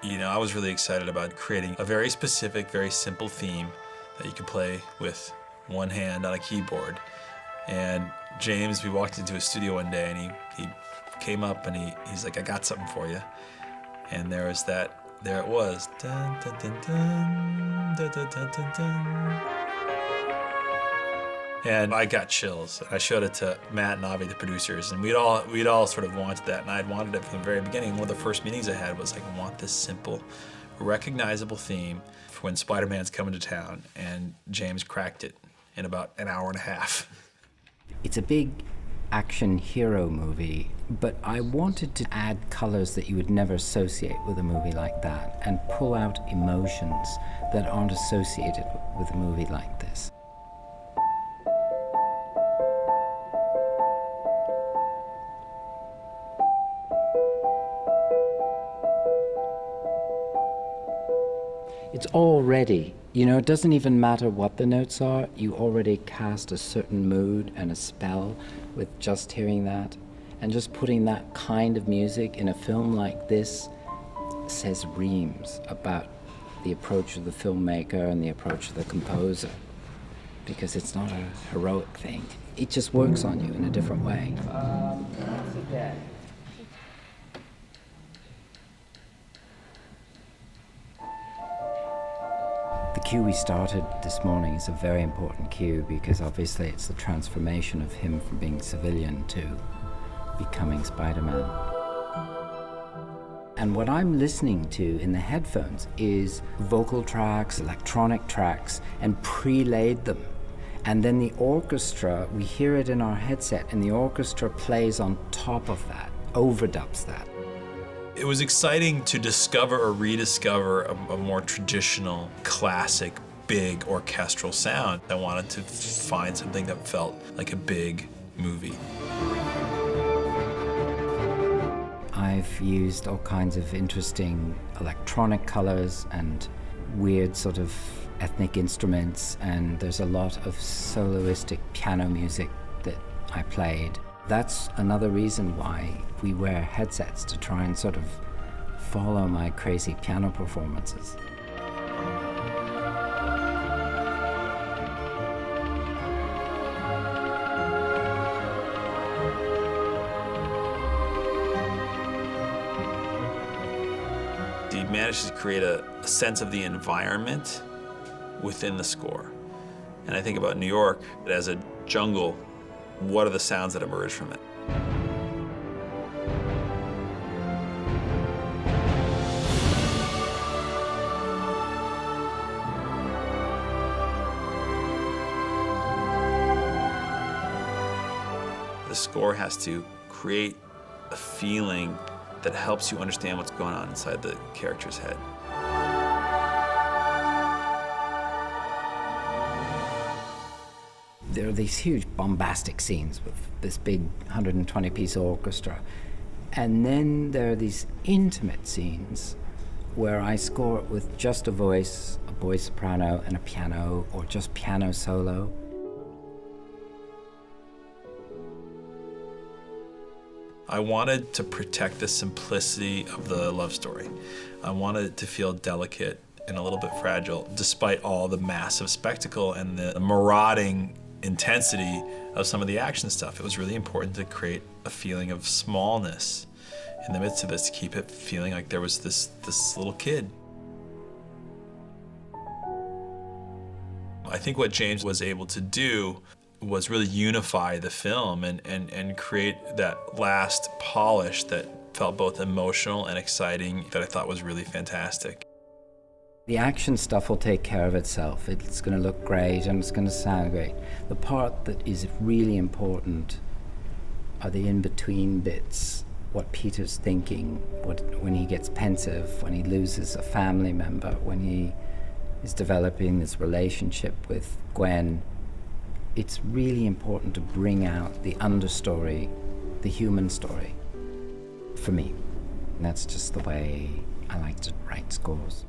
I was really excited about creating a very specific, very simple theme that you could play with one hand on a keyboard. And James, we walked into his studio one day and he came up and he's like, I got something for you. And there it was. Dun, dun, dun, dun, dun, dun, dun, dun, dun. And I got chills. I showed it to Matt and Avi, the producers, and we'd all sort of wanted that, and I'd wanted it from the very beginning. One of the first meetings I had was like, I want this simple, recognizable theme for when Spider-Man's coming to town, and James cracked it in about an hour and a half. It's a big action hero movie, but I wanted to add colors that you would never associate with a movie like that and pull out emotions that aren't associated with a movie like this. It's already, it doesn't even matter what the notes are, you already cast a certain mood and a spell with just hearing that. And just putting that kind of music in a film like this says reams about the approach of the filmmaker and the approach of the composer. Because it's not a heroic thing. It just works on you in a different way. Once again. The cue we started this morning is a very important cue because obviously it's the transformation of him from being civilian to becoming Spider-Man. And what I'm listening to in the headphones is vocal tracks, electronic tracks, and pre-laid them. And then the orchestra, we hear it in our headset, and the orchestra plays on top of that, overdubs that. It was exciting to discover or rediscover a more traditional, classic, big orchestral sound. I wanted to find something that felt like a big movie. I've used all kinds of interesting electronic colors and weird sort of ethnic instruments, and there's a lot of soloistic piano music that I played. That's another reason why we wear headsets, to try and sort of follow my crazy piano performances. He manages to create a sense of the environment within the score. And I think about New York as a jungle. What are the sounds that emerge from it? The score has to create a feeling that helps you understand what's going on inside the character's head. There are these huge bombastic scenes with this big 120-piece orchestra. And then there are these intimate scenes where I score it with just a voice, a boy soprano and a piano, or just piano solo. I wanted to protect the simplicity of the love story. I wanted it to feel delicate and a little bit fragile, despite all the massive spectacle and the marauding intensity of some of the action stuff. It was really important to create a feeling of smallness in the midst of this, to keep it feeling like there was this little kid. I think what James was able to do was really unify the film and create that last polish that felt both emotional and exciting, that I thought was really fantastic. The action stuff will take care of itself. It's going to look great and it's going to sound great. The part that is really important are the in-between bits. What Peter's thinking, when he gets pensive, when he loses a family member, when he is developing this relationship with Gwen. It's really important to bring out the understory, the human story, for me. And that's just the way I like to write scores.